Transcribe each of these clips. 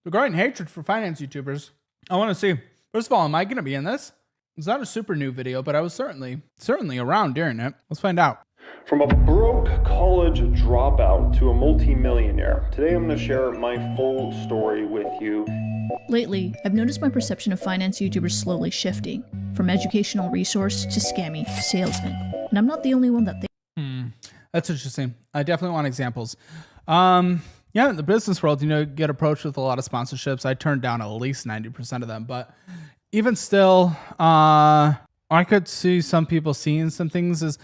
The growing hatred for finance YouTubers. I want to see, first of all, am I going to be in this? It's not a super new video, but I was certainly around during it. Let's find out. From a broke college dropout to a multi-millionaire, today I'm going to share my full story with you. Lately, I've noticed my perception of finance YouTubers slowly shifting, from educational resource to scammy salesman. And I'm not the only one that thinks. That's interesting. I definitely want examples. Yeah, in the business world, you get approached with a lot of sponsorships. I turned down at least 90% of them, but even still, I could see some people seeing some things as,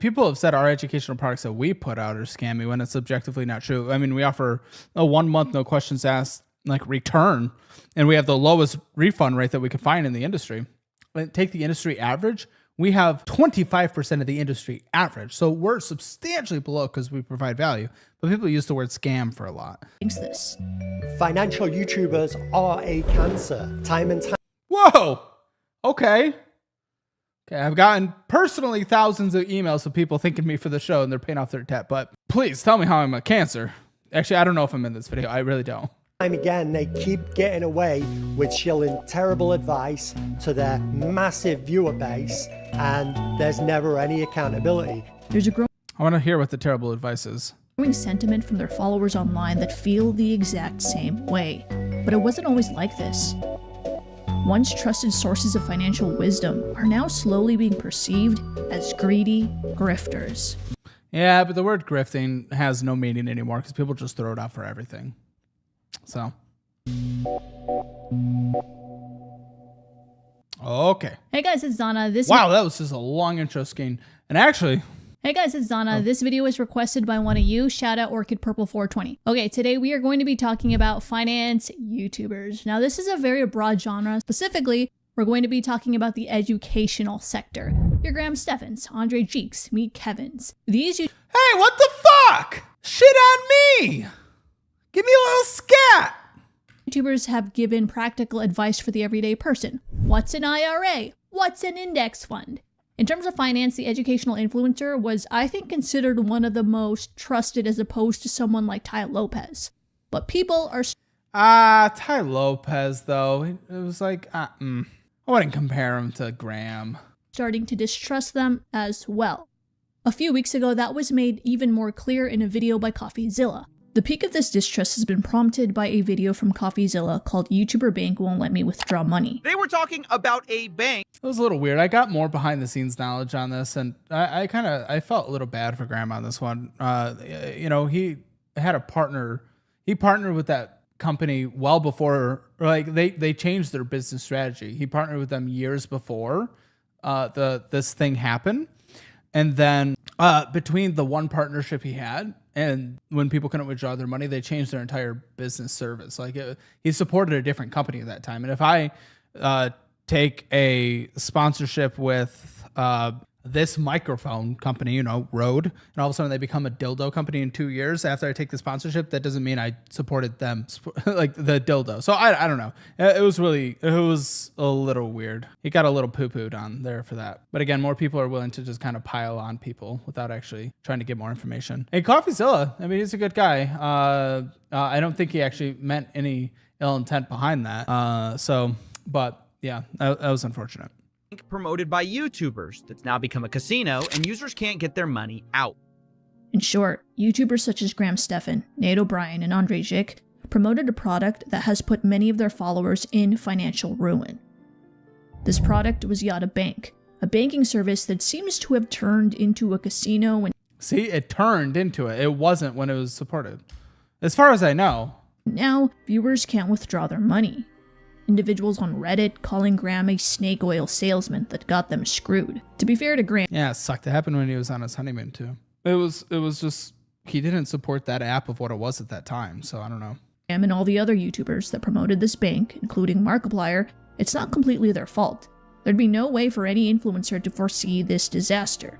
people have said our educational products that we put out are scammy when it's objectively not true. I mean, we offer a 1 month, no questions asked, return, and we have the lowest refund rate that we can find in the industry. Take the industry average. We have 25% of the industry average. So we're substantially below because we provide value. But people use the word scam for a lot. This. Financial YouTubers are a cancer. Time and time. Whoa. Okay. I've gotten personally thousands of emails of people thanking me for the show and they're paying off their debt. But please tell me how I'm a cancer. Actually, I don't know if I'm in this video. I really don't. Time again, they keep getting away with shilling terrible advice to their massive viewer base, and there's never any accountability. There's a growing I want to hear what the terrible advice is. sentiment from their followers online that feel the exact same way. But it wasn't always like this. Once trusted sources of financial wisdom are now slowly being perceived as greedy grifters. Yeah, but the word grifting has no meaning anymore because people just throw it out for everything. So. Okay. Hey guys, it's Donna. Wow, that was just a long intro scheme. And actually. Hey guys, it's Donna. This video was requested by one of you. Shout out Orchid Purple 420. Okay, today we are going to be talking about finance YouTubers. Now, this is a very broad genre. Specifically, we're going to be talking about the educational sector. Your Graham Steffens, Andre Jeeks, Meet Kevins. Hey, what the fuck? Shit on me. Give me a little scat. YouTubers have given practical advice for the everyday person. What's an IRA? What's an index fund? In terms of finance, the educational influencer was, I think, considered one of the most trusted as opposed to someone like Tai Lopez. But people are... Tai Lopez, though. It was like, I wouldn't compare him to Graham. Starting to distrust them as well. A few weeks ago, that was made even more clear in a video by CoffeeZilla. The peak of this distrust has been prompted by a video from CoffeeZilla called YouTuber Bank Won't Let Me Withdraw Money. They were talking about a bank. It was a little weird. I got more behind the scenes knowledge on this, and I felt a little bad for Graham on this one. He had a partner. He partnered with that company well before, they changed their business strategy. He partnered with them years before this thing happened. And then between the one partnership he had and when people couldn't withdraw their money, they changed their entire business service. He supported a different company at that time. And if I take a sponsorship with this microphone company, Rode, and all of a sudden they become a dildo company in 2 years after I take the sponsorship, that doesn't mean I supported them, like the dildo. So I don't know. It was a little weird. He got a little poo-pooed on there for that. But again, more people are willing to just kind of pile on people without actually trying to get more information. Hey, CoffeeZilla, he's a good guy. I don't think he actually meant any ill intent behind that. But yeah, that was unfortunate. Promoted by YouTubers that's now become a casino, and users can't get their money out. In short, YouTubers such as Graham Stephan, Nate O'Brien, and Andre Jeeks promoted a product that has put many of their followers in financial ruin. This product was Yotta Bank, a banking service that seems to have turned into a casino. See, it turned into it. It wasn't when it was supported, as far as I know. Now, viewers can't withdraw their money. Individuals on Reddit calling Graham a snake oil salesman that got them screwed. To be fair to Graham, yeah, it sucked. It happened when he was on his honeymoon too. It was just, he didn't support that app of what it was at that time, so I don't know. Graham and all the other YouTubers that promoted this bank, including Markiplier, it's not completely their fault. There'd be no way for any influencer to foresee this disaster.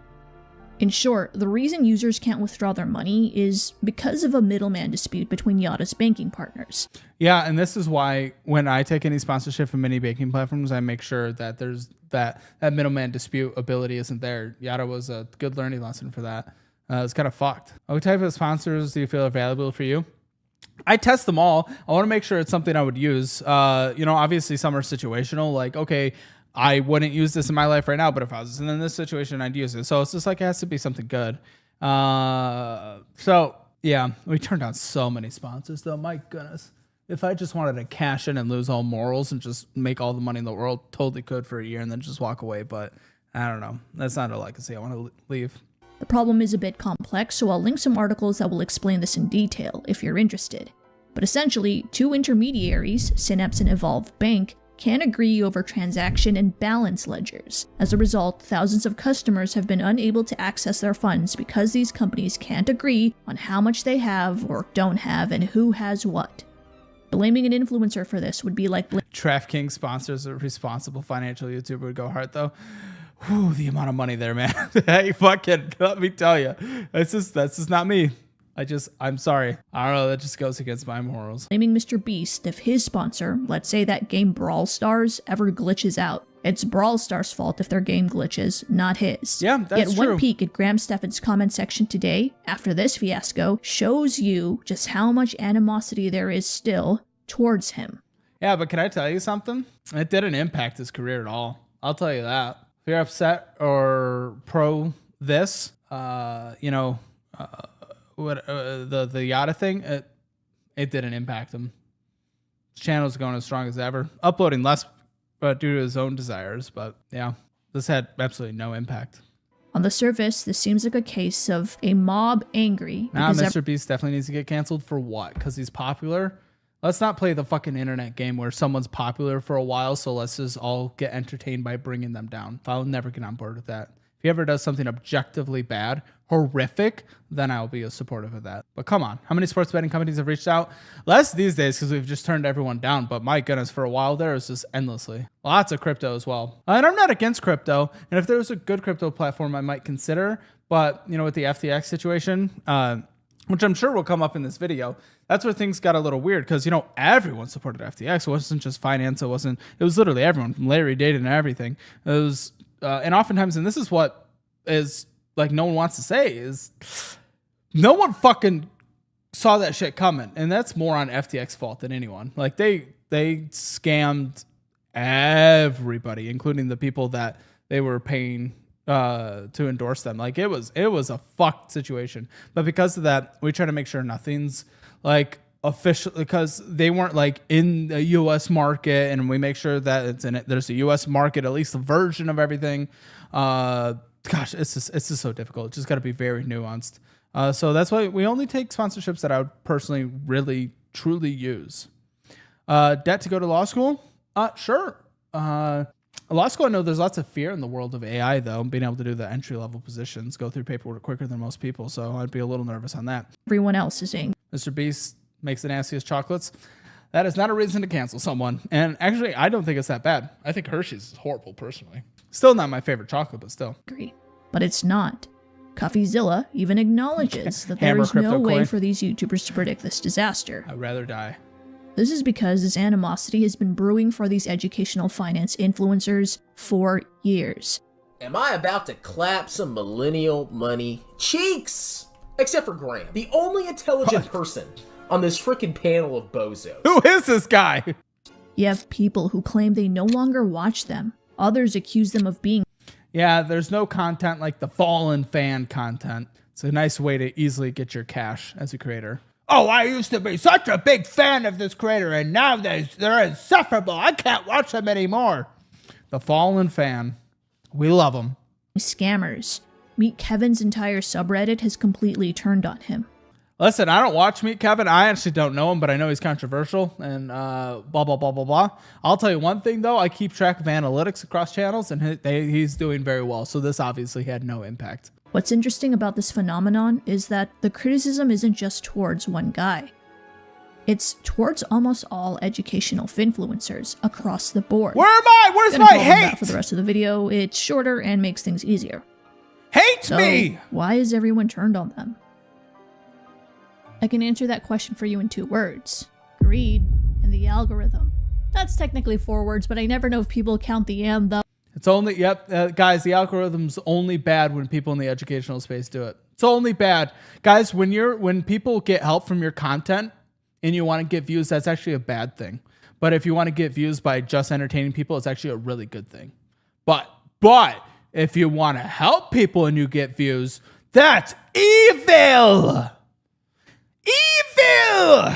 In short, the reason users can't withdraw their money is because of a middleman dispute between Yotta's banking partners. Yeah, and this is why when I take any sponsorship from any banking platforms, I make sure that there's that middleman dispute ability isn't there. Yotta was a good learning lesson for that. It's kind of fucked. What type of sponsors do you feel are valuable for you? I test them all. I want to make sure it's something I would use. Obviously some are situational. Like, okay, I wouldn't use this in my life right now, but if I was in this situation, I'd use it. So it's just like, it has to be something good. So yeah, we turned down so many sponsors though. My goodness. If I just wanted to cash in and lose all morals and just make all the money in the world, totally could for a year and then just walk away. But I don't know. That's not a legacy I want to leave. The problem is a bit complex, so I'll link some articles that will explain this in detail if you're interested. But essentially, two intermediaries, Synapse and Evolve Bank, can't agree over transaction and balance ledgers. As a result, thousands of customers have been unable to access their funds because these companies can't agree on how much they have or don't have and who has what. Blaming an influencer for this would be like DraftKings sponsors a responsible financial YouTuber would go hard though. Whew, the amount of money there, man. Hey, fucking, let me tell you, that's just not me. I'm sorry. I don't know. That just goes against my morals. Blaming Mr. Beast if his sponsor, let's say that game Brawl Stars, ever glitches out. It's Brawl Stars' fault if their game glitches, not his. Yeah, that's Yet true. one peek at Graham Stephan's comment section today, after this fiasco, shows you just how much animosity there is still towards him. Yeah, but can I tell you something? It didn't impact his career at all. I'll tell you that. If you're upset or pro this, the Yotta thing, it didn't impact him. His channel's going as strong as ever, uploading less due to his own desires, but yeah, this had absolutely no impact. On the surface, this seems like a case of a mob angry. Nah, Mr. Beast definitely needs to get canceled for what? Because he's popular? Let's not play the fucking internet game where someone's popular for a while, so let's just all get entertained by bringing them down. I'll never get on board with that. If he ever does something objectively bad, horrific, then I'll be supportive of that. But come on, how many sports betting companies have reached out? Less these days because we've just turned everyone down. But my goodness, for a while there, it was just endlessly. Lots of crypto as well. And I'm not against crypto. And if there was a good crypto platform, I might consider. But, with the FTX situation, which I'm sure will come up in this video, that's where things got a little weird because, everyone supported FTX. It wasn't just finance. It was literally everyone from Larry, Data, and everything. It was, and oftentimes, and this is what is like no one wants to say, is no one fucking saw that shit coming. And that's more on FTX fault than anyone. Like they scammed everybody, including the people that they were paying to endorse them. Like it was a fucked situation. But because of that, we try to make sure nothing's like official, because they weren't like in the US market, and we make sure that it's in it. There's a US market, at least a version of everything. Gosh, it's just so difficult. It's just got to be very nuanced. So that's why we only take sponsorships that I would personally really truly use. Debt to go to law school? Sure. Law school, I know there's lots of fear in the world of AI, though, being able to do the entry-level positions, go through paperwork quicker than most people, so I'd be a little nervous on that. Everyone else is saying Mr. Beast makes the nastiest chocolates. That is not a reason to cancel someone. And actually, I don't think it's that bad. I think Hershey's is horrible, personally. Still not my favorite chocolate, but still. Agree. But it's not. Coffeezilla even acknowledges that there Hammer is no crypto way coin. for these YouTubers to predict this disaster. I'd rather die. This is because this animosity has been brewing for these educational finance influencers for years. Am I about to clap some millennial money cheeks? Except for Graham, the only intelligent person on this freaking panel of bozos. Who is this guy? You have people who claim they no longer watch them. Others accuse them of being. Yeah, there's no content like the Fallen fan content. It's a nice way to easily get your cash as a creator. Oh, I used to be such a big fan of this creator, and now they're insufferable. I can't watch them anymore. The Fallen fan. We love them. Scammers. Meet Kevin's entire subreddit has completely turned on him. Listen, I don't watch Meet Kevin. I actually don't know him, but I know he's controversial and blah, blah, blah, blah, blah. I'll tell you one thing, though. I keep track of analytics across channels, and he's doing very well. So this obviously had no impact. What's interesting about this phenomenon is that the criticism isn't just towards one guy. It's towards almost all educational influencers across the board. Where am I? Where's Gonna my call them that hate? for the rest of the video. It's shorter and makes things easier. Hate So, me! why is everyone turned on them? I can answer that question for you in 2 words. Greed and the algorithm. That's technically 4 words, but I never know if people count the and, though. It's only, guys, the algorithm's only bad when people in the educational space do it. It's only bad. Guys, when people get help from your content and you want to get views, that's actually a bad thing. But if you want to get views by just entertaining people, it's actually a really good thing. But if you want to help people and you get views, that's evil. Evil.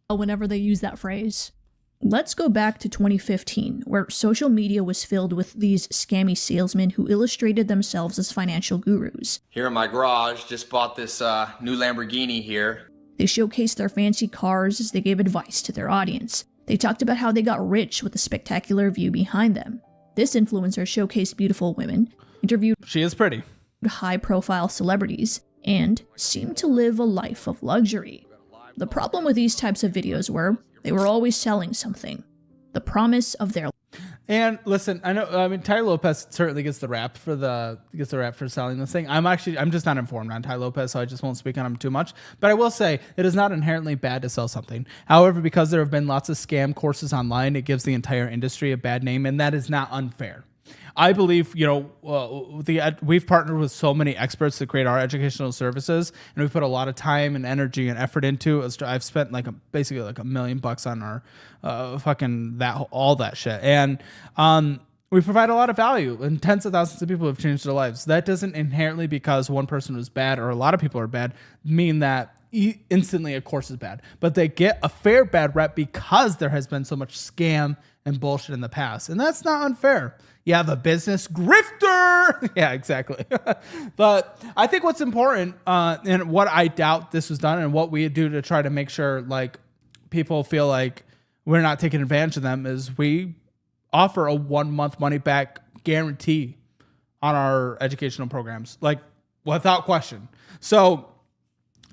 Whenever they use that phrase. Let's go back to 2015, where social media was filled with these scammy salesmen who illustrated themselves as financial gurus. Here in my garage, just bought this new Lamborghini here. They showcased their fancy cars as they gave advice to their audience. They talked about how they got rich with a spectacular view behind them. This influencer showcased beautiful women, interviewed She is pretty. high-profile celebrities, and seemed to live a life of luxury. The problem with these types of videos were they were always selling something. The promise of their And listen, I mean, Ty Lopez certainly gets the rap for selling this thing. I'm just not informed on Ty Lopez, so I just won't speak on him too much. But I will say it is not inherently bad to sell something. However, because there have been lots of scam courses online, it gives the entire industry a bad name, and that is not unfair. I believe, we've partnered with so many experts to create our educational services, and we've put a lot of time and energy and effort into it. I've spent basically $1 million on our all that shit. And we provide a lot of value, and tens of thousands of people have changed their lives. That doesn't inherently, because one person was bad or a lot of people are bad, mean that instantly a course is bad. But they get a fair bad rep because there has been so much scam and bullshit in the past. And that's not unfair. You have a business grifter. Yeah, exactly. But I think what's important, and what I doubt this was done, and what we do to try to make sure like people feel like we're not taking advantage of them, is we offer a 1 month money back guarantee on our educational programs, like without question. So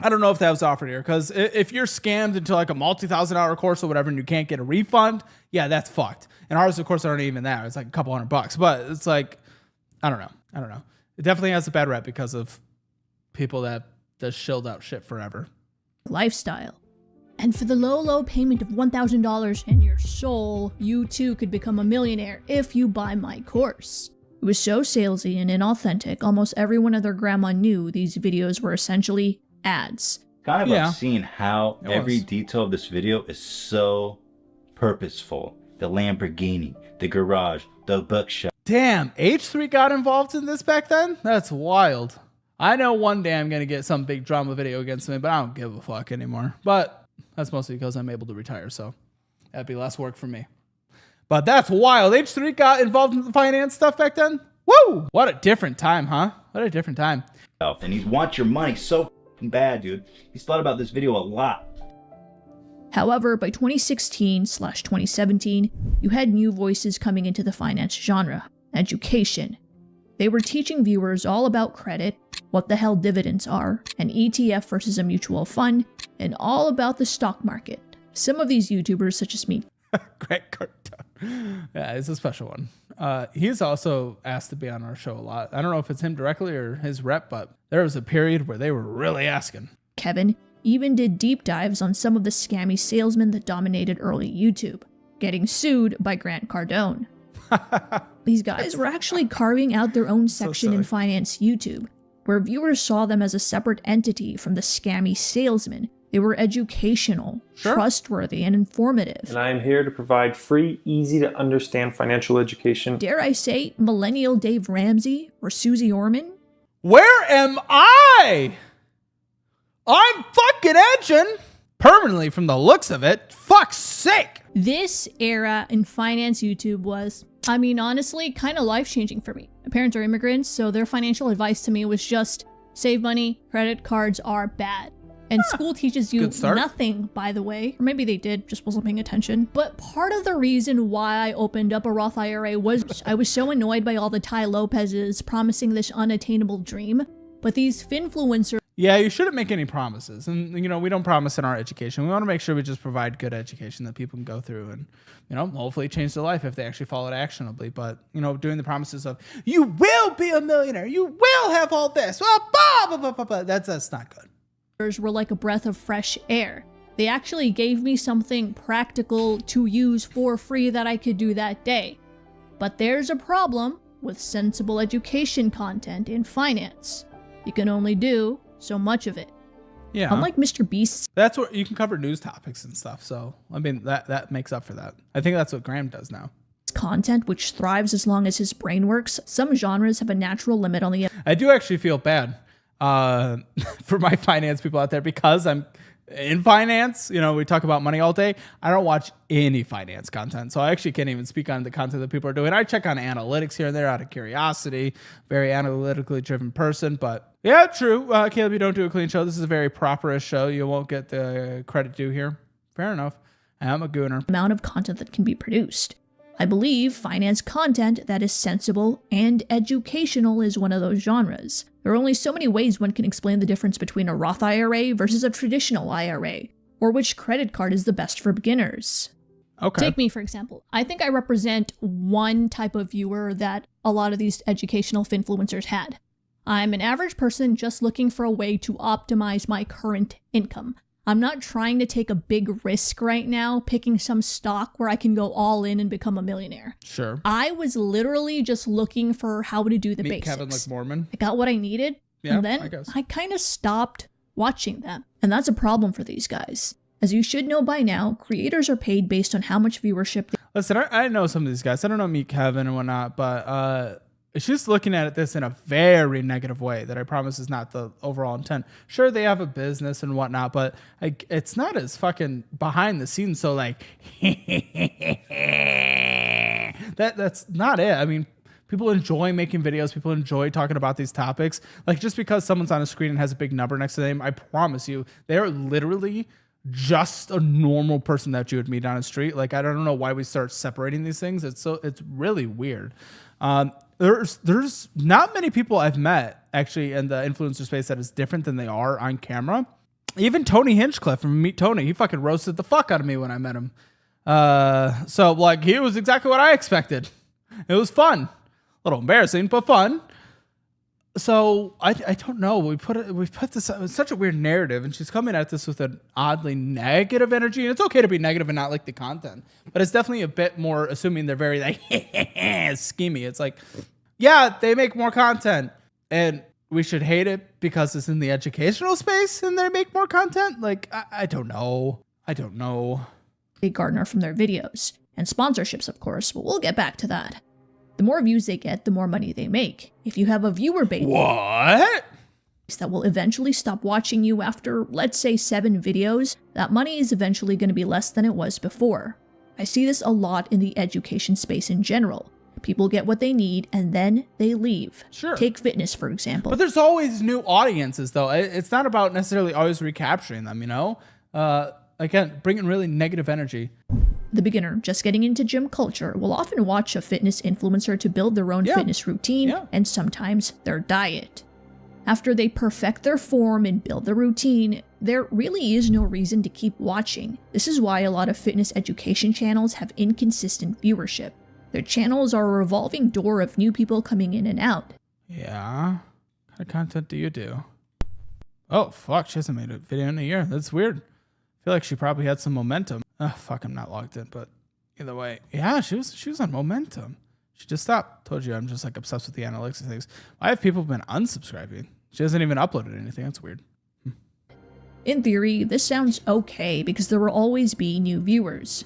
I don't know if that was offered here, because if you're scammed into like a multi-$1,000 course or whatever and you can't get a refund, yeah, that's fucked. And ours, of course, aren't even that. It's like a couple $100, but it's like, I don't know. It definitely has a bad rep because of people that just shilled out shit forever. lifestyle. And for the low payment of $1,000 and your soul, you too could become a millionaire if you buy my course. It was so salesy and inauthentic, almost everyone and their grandma knew these videos were essentially ads. Kind of obscene how every detail of this video is so purposeful. The Lamborghini, the garage, the bookshop. Damn, H3 got involved in this back then? That's wild. I know one day I'm going to get some big drama video against me, but I don't give a fuck anymore. But that's mostly because I'm able to retire, so that'd be less work for me. But that's wild. H3 got involved in the finance stuff back then? Woo! What a different time, huh? What a different time. And he wants your money so bad, dude. He's thought about this video a lot. However, by 2016/2017, you had new voices coming into the finance genre, education. They were teaching viewers all about credit, what the hell dividends are, an ETF versus a mutual fund, and all about the stock market. Some of these YouTubers, such as me, Greg Cardone. Yeah, it's a special one. He's also asked to be on our show a lot. I don't know if it's him directly or his rep, but there was a period where they were really asking. Kevin, even did deep dives on some of the scammy salesmen that dominated early YouTube, getting sued by Grant Cardone. These guys were actually carving out their own section in finance YouTube, where viewers saw them as a separate entity from the scammy salesmen. They were educational, trustworthy, and informative. And I am here to provide free, easy to understand financial education. Dare I say, millennial Dave Ramsey or Susie Orman? Where am I? I'm fucking edging permanently from the looks of it. Fuck's sake. This era in finance YouTube was, I mean, honestly, kind of life-changing for me. My parents are immigrants, so their financial advice to me was just save money, credit cards are bad. And school teaches you nothing, by the way. Or maybe they did, just wasn't paying attention. But part of the reason why I opened up a Roth IRA was I was so annoyed by all the Ty Lopez's promising this unattainable dream. But these finfluencers... Yeah, you shouldn't make any promises. And, you know, we don't promise in our education. We want to make sure we just provide good education that people can go through and, you know, hopefully change their life if they actually follow it actionably. But, you know, doing the promises of, you will be a millionaire, you will have all this, well, blah, blah, blah, blah, blah. That's not good. Were like a breath of fresh air. They actually gave me something practical to use for free that I could do that day. But there's a problem with sensible education content in finance. You can only do so much of it. Yeah. Unlike Mr. Beast's That's where you can cover news topics and stuff. So, I mean, that makes up for that. I think that's what Graham does now. content, which thrives as long as his brain works, some genres have a natural limit on the... I do actually feel bad for my finance people out there because I'm in finance. You know, we talk about money all day. I don't watch any finance content. So I actually can't even speak on the content that people are doing. I check on analytics here and there out of curiosity. Very analytically driven person. But yeah, true. Caleb, you don't do a clean show. This is a very proper-ish show. You won't get the credit due here. Fair enough. I'm a gooner. Amount of content that can be produced. I believe finance content that is sensible and educational is one of those genres. There are only so many ways one can explain the difference between a Roth IRA versus a traditional IRA, or which credit card is the best for beginners. Okay. Take me, for example. I think I represent one type of viewer that a lot of these educational influencers had. I'm an average person just looking for a way to optimize my current income. I'm not trying to take a big risk right now, picking some stock where I can go all in and become a millionaire. Sure. I was literally just looking for how to do the basics. Kevin like Mormon. I got what I needed, Yeah, and then I kind of stopped watching them. And that's a problem for these guys. As you should know by now, creators are paid based on how much viewership they... Listen, I know some of these guys. I don't know Meet Kevin and whatnot, but she's looking at this in a very negative way that I promise is not the overall intent. Sure, they have a business and whatnot, but it's not as fucking behind the scenes. So like, that's not it. I mean, people enjoy making videos. People enjoy talking about these topics. Like just because someone's on a screen and has a big number next to them, I promise you, they're literally just a normal person that you would meet on a street. Like, I don't know why we start separating these things. It's really weird. There's not many people I've met actually in the influencer space that is different than they are on camera. Even Tony Hinchcliffe from Meet Tony, he fucking roasted the fuck out of me when I met him. So like he was exactly what I expected. It was fun, a little embarrassing, but fun. So I don't know. We put this in such a weird narrative, and she's coming at this with an oddly negative energy. And it's okay to be negative and not like the content, but it's definitely a bit more assuming they're very like schemy. It's like, yeah, they make more content, and we should hate it because it's in the educational space and they make more content. Like I don't know. They garner from their videos and sponsorships, of course. But we'll get back to that. The more views they get, the more money they make. If you have a viewer base that will eventually stop watching you after, let's say, 7 videos, that money is eventually going to be less than it was before. I see this a lot in the education space in general. People get what they need and then they leave. Sure. Take fitness, for example. But there's always new audiences, though. It's not about necessarily always recapturing them, you know? Again, bringing really negative energy. The beginner just getting into gym culture will often watch a fitness influencer to build their own fitness routine and sometimes their diet. After they perfect their form and build the routine, there really is no reason to keep watching. This is why a lot of fitness education channels have inconsistent viewership. Their channels are a revolving door of new people coming in and out. Yeah. What kind of content do you do? Oh, fuck. She hasn't made a video in a year. That's weird. I feel like she probably had some momentum. Oh, fuck. I'm not logged in, but either way. Yeah, she was on momentum. She just stopped. Told you I'm just like obsessed with the analytics and things. Why have people been unsubscribing? She hasn't even uploaded anything. That's weird. In theory, this sounds okay because there will always be new viewers.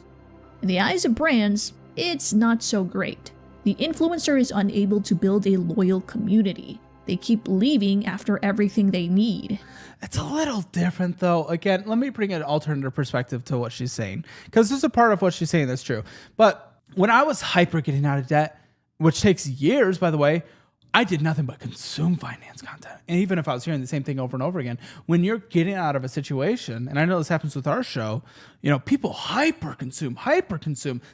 In the eyes of brands, it's not so great. The influencer is unable to build a loyal community. They keep leaving after everything they need. It's a little different, though. Again, let me bring an alternative perspective to what she's saying, because there's a part of what she's saying that's true. But when I was hyper getting out of debt, which takes years, by the way, I did nothing but consume finance content. And even if I was hearing the same thing over and over again, when you're getting out of a situation, and I know this happens with our show, you know, people hyper consume.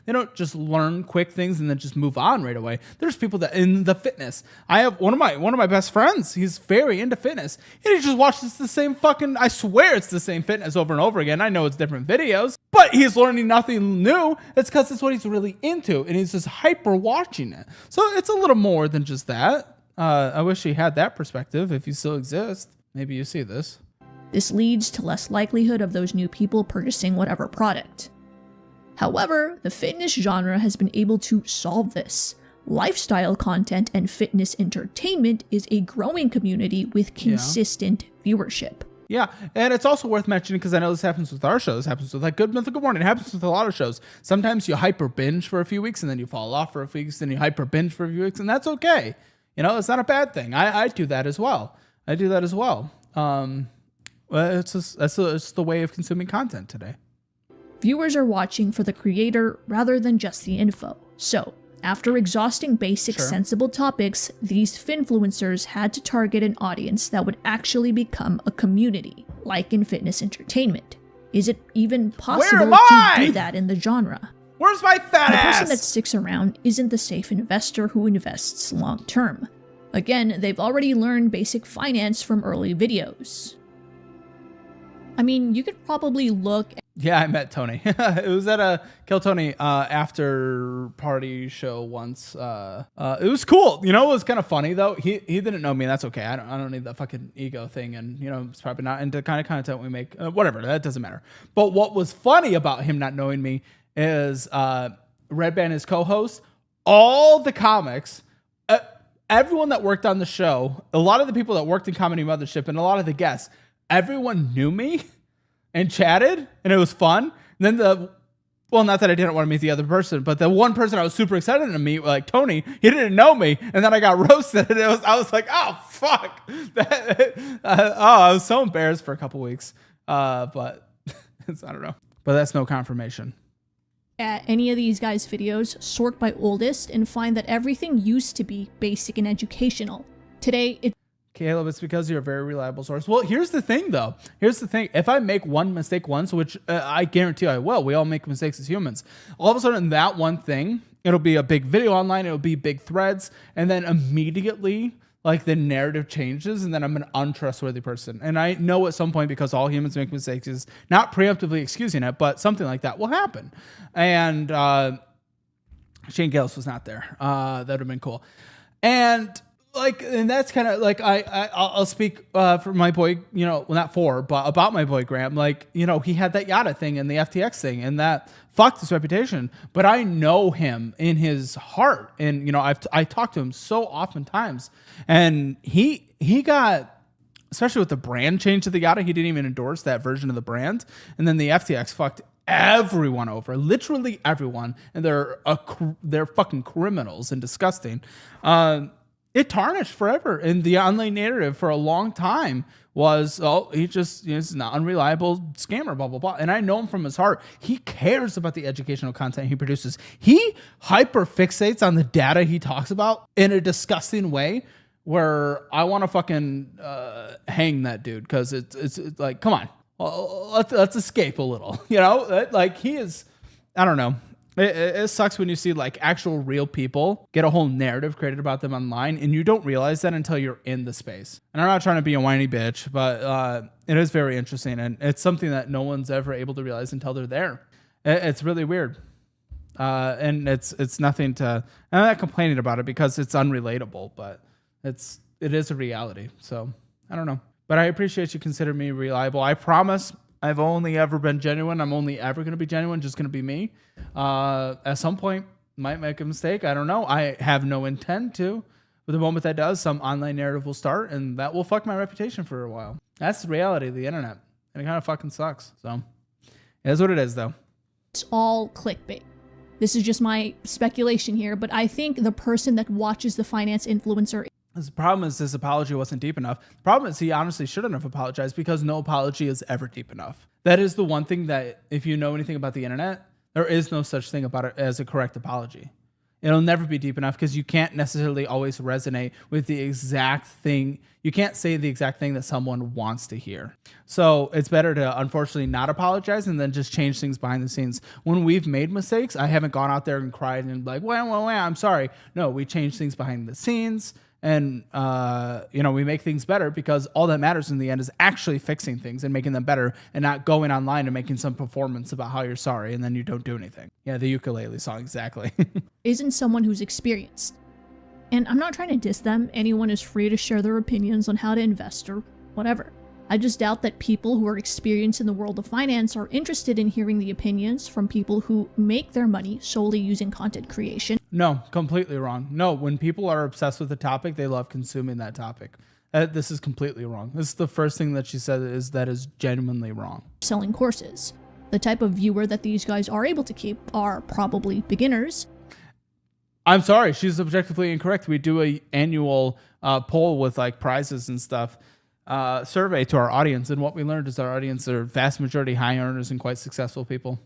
They don't just learn quick things and then just move on right away. There's people that in the fitness. I have one of my best friends. He's very into fitness, and he just watches the same fucking, I swear it's the same fitness over and over again. I know it's different videos, but he's learning nothing new. It's because it's what he's really into, and he's just hyper watching it. So it's a little more than just that. I wish he had that perspective. If you still exist, maybe you see this. This leads to less likelihood of those new people purchasing whatever product. However, the fitness genre has been able to solve this. Lifestyle content and fitness entertainment is a growing community with consistent viewership. Yeah, and it's also worth mentioning because I know this happens with our show. This happens with like Good Mythical Morning. It happens with a lot of shows. Sometimes you hyper binge for a few weeks and then you fall off for a few weeks, then you hyper binge for a few weeks, and that's okay. You know, it's not a bad thing. I do that as well. It's the way of consuming content today. Viewers are watching for the creator rather than just the info. So, after exhausting basic sensible topics, these finfluencers had to target an audience that would actually become a community, like in fitness entertainment. Is it even possible to do that in the genre? Where's my fat ass? The person that sticks around isn't the safe investor who invests long term. Again, they've already learned basic finance from early videos. I mean, you could probably look at... Yeah, I met Tony. It was at a Kill Tony after party show once. It was cool. You know, it was kind of funny though. He didn't know me, and that's okay. I don't need that fucking ego thing, and you know, it's probably not into the kind of content we make. Whatever, that doesn't matter. But what was funny about him not knowing me is Red Band, his co-host, all the comics, everyone that worked on the show, a lot of the people that worked in Comedy Mothership, and a lot of the guests, everyone knew me and chatted, and it was fun. And then not that I didn't want to meet the other person, but the one person I was super excited to meet, like Tony, he didn't know me, and then I got roasted. And I was like, oh fuck, I was so embarrassed for a couple weeks. But I don't know. But that's no confirmation. At any of these guys' videos, sort by oldest, and find that everything used to be basic and educational. Today, Caleb, it's because you're a very reliable source. Well, here's the thing, though. If I make one mistake once, which I guarantee I will, we all make mistakes as humans. All of a sudden, that one thing, it'll be a big video online, it'll be big threads, and then immediately, like, the narrative changes, and then I'm an untrustworthy person. And I know at some point, because all humans make mistakes, is not preemptively excusing it, but something like that will happen. And Shane Gillis was not there. That would have been cool. And that's kind of like, I'll speak for my boy, you know, well, not for, but about my boy Graham. Like, you know, he had that Yotta thing and the FTX thing, and that fucked his reputation. But I know him in his heart, and you know, I talked to him so oftentimes, and he got, especially with the brand change to the Yotta, he didn't even endorse that version of the brand, and then the FTX fucked everyone over, literally everyone, and they're fucking criminals and disgusting. It tarnished forever, and the online narrative for a long time was, he's an unreliable scammer, blah, blah, blah. And I know him from his heart. He cares about the educational content he produces. He hyper fixates on the data he talks about in a disgusting way where I want to fucking hang that dude, because it's like, come on, let's escape a little, you know? Like, he is, I don't know. It sucks when you see like actual real people get a whole narrative created about them online, and you don't realize that until you're in the space. And I'm not trying to be a whiny bitch, but it is very interesting, and it's something that no one's ever able to realize until they're there. It's really weird, and it's nothing to. I'm not complaining about it because it's unrelatable, but it is a reality. So I don't know, but I appreciate you considering me reliable. I promise. I've only ever been genuine. I'm only ever going to be genuine, just going to be me. At some point, might make a mistake. I don't know. I have no intent to. But the moment that does, some online narrative will start, and that will fuck my reputation for a while. That's the reality of the internet. And it kind of fucking sucks. So, it is what it is, though. It's all clickbait. This is just my speculation here, but I think the person that watches the finance influencer... The problem is his apology wasn't deep enough. The problem is he honestly shouldn't have apologized, because no apology is ever deep enough. That is the one thing that, if you know anything about the internet, there is no such thing about it as a correct apology. It'll never be deep enough, because you can't necessarily always resonate with the exact thing. You can't say the exact thing that someone wants to hear. So it's better to, unfortunately, not apologize and then just change things behind the scenes. When we've made mistakes, I haven't gone out there and cried and like, well, I'm sorry. No, we change things behind the scenes. And, we make things better, because all that matters in the end is actually fixing things and making them better, and not going online and making some performance about how you're sorry and then you don't do anything. Yeah, the ukulele song, exactly. Isn't someone who's experienced. And I'm not trying to diss them. Anyone is free to share their opinions on how to invest or whatever. I just doubt that people who are experienced in the world of finance are interested in hearing the opinions from people who make their money solely using content creation. No, completely wrong. No, when people are obsessed with a topic, they love consuming that topic. This is completely wrong. This is the first thing that she said is genuinely wrong. Selling courses. The type of viewer that these guys are able to keep are probably beginners. I'm sorry, she's objectively incorrect. We do a annual poll with like prizes and stuff, survey to our audience, and what we learned is our audience are vast majority high earners and quite successful people.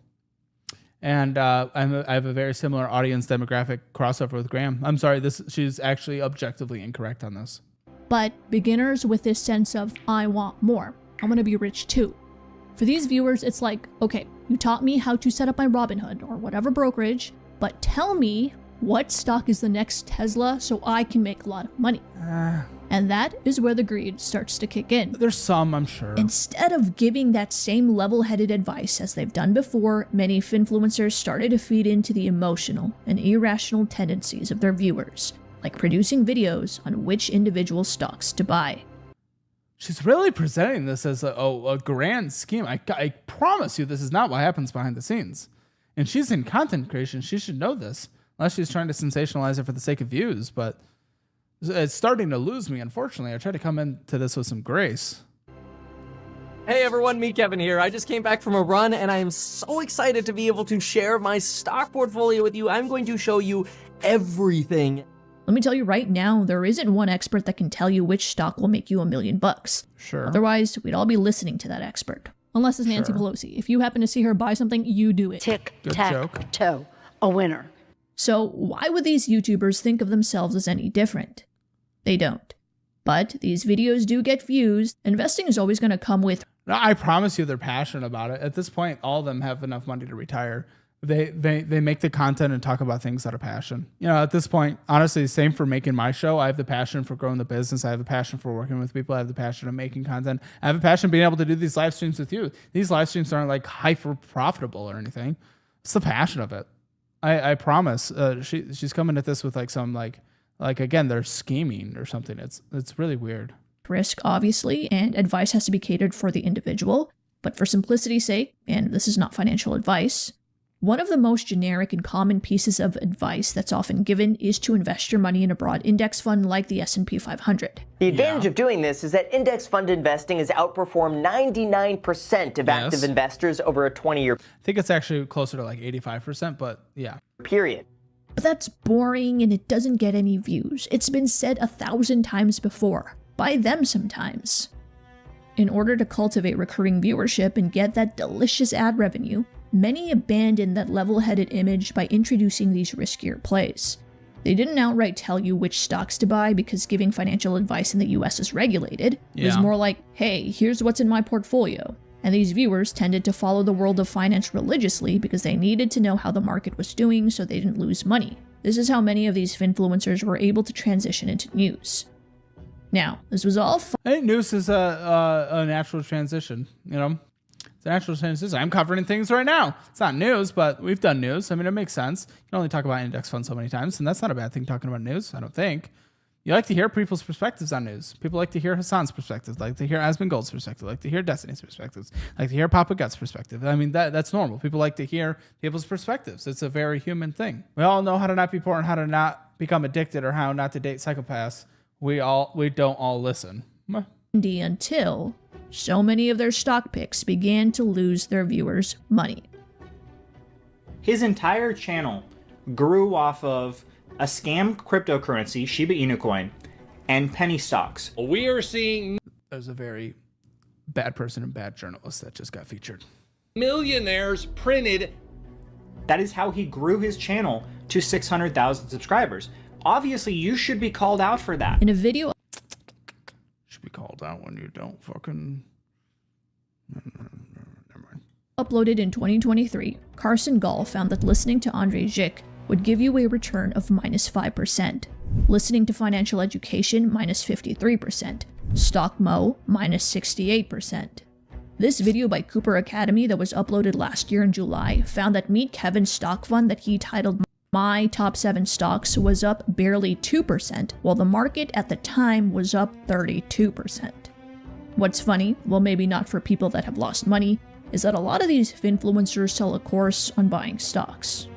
And I have a very similar audience demographic crossover with Graham. I'm sorry, she's actually objectively incorrect on this. But beginners with this sense of, I want more. I'm going to be rich too. For these viewers, it's like, okay, you taught me how to set up my Robinhood or whatever brokerage, but tell me what stock is the next Tesla so I can make a lot of money. And that is where the greed starts to kick in. There's some, I'm sure. Instead of giving that same level-headed advice as they've done before, many influencers started to feed into the emotional and irrational tendencies of their viewers, like producing videos on which individual stocks to buy. She's really presenting this as a grand scheme. I promise you this is not what happens behind the scenes. And she's in content creation. She should know this. Unless she's trying to sensationalize it for the sake of views. But it's starting to lose me, unfortunately. I try to come into this with some grace. Hey everyone, me Kevin here. I just came back from a run and I am so excited to be able to share my stock portfolio with you. I'm going to show you everything. Let me tell you right now, there isn't one expert that can tell you which stock will make you $1 million. Sure. Otherwise, we'd all be listening to that expert. Unless it's Nancy Pelosi. If you happen to see her buy something, you do it. Tic-tac-toe. A winner. So why would these YouTubers think of themselves as any different? They don't. But these videos do get views. Investing is always going to come with... I promise you they're passionate about it. At this point, all of them have enough money to retire. They make the content and talk about things out of passion. You know, at this point, honestly, same for making my show. I have the passion for growing the business. I have the passion for working with people. I have the passion of making content. I have a passion of being able to do these live streams with you. These live streams aren't like hyper profitable or anything. It's the passion of it. I promise. She's coming at this with like some like again, they're scheming or something. It's really weird. Risk, obviously, and advice has to be catered for the individual. But for simplicity's sake, and this is not financial advice, one of the most generic and common pieces of advice that's often given is to invest your money in a broad index fund like the S&P 500. The advantage of doing this is that index fund investing has outperformed 99% of active investors over a 20-year I think it's actually closer to like 85%, but yeah. period. But that's boring and it doesn't get any views. It's been said 1,000 times before, by them sometimes. In order to cultivate recurring viewership and get that delicious ad revenue, many abandoned that level-headed image by introducing these riskier plays. They didn't outright tell you which stocks to buy because giving financial advice in the US is regulated. It was more like, hey, here's what's in my portfolio. And these viewers tended to follow the world of finance religiously because they needed to know how the market was doing so they didn't lose money. This is how many of these influencers were able to transition into news. Now, this was all I think news is a natural transition, you know? It's a natural transition. I'm covering things right now. It's not news, but we've done news. I mean, it makes sense. You can only talk about index funds so many times, and that's not a bad thing talking about news, I don't think. You like to hear people's perspectives on news. People like to hear Hassan's perspective, like to hear Asmund Gold's perspective, like to hear Destiny's perspectives, like to hear Papa Gut's perspective. I mean, that's normal. People like to hear people's perspectives. It's a very human thing. We all know how to not be poor and how to not become addicted or how not to date psychopaths. We don't all listen. Until so many of their stock picks began to lose their viewers money. His entire channel grew off of a scam cryptocurrency, Shiba Inu coin, and penny stocks. We are seeing... There's a very bad person and bad journalist that just got featured. Millionaires printed. That is how he grew his channel to 600,000 subscribers. Obviously, you should be called out for that. In a video... Should be called out when you don't fucking... Never mind. Uploaded in 2023, Carson Gall found that listening to Andrei Zik would give you a return of -5%. Listening to Financial Education, -53%. Stock Mo, -68%. This video by Cooper Academy that was uploaded last year in July found that Meet Kevin's stock fund that he titled My Top 7 Stocks was up barely 2%, while the market at the time was up 32%. What's funny, well maybe not for people that have lost money, is that a lot of these influencers sell a course on buying stocks.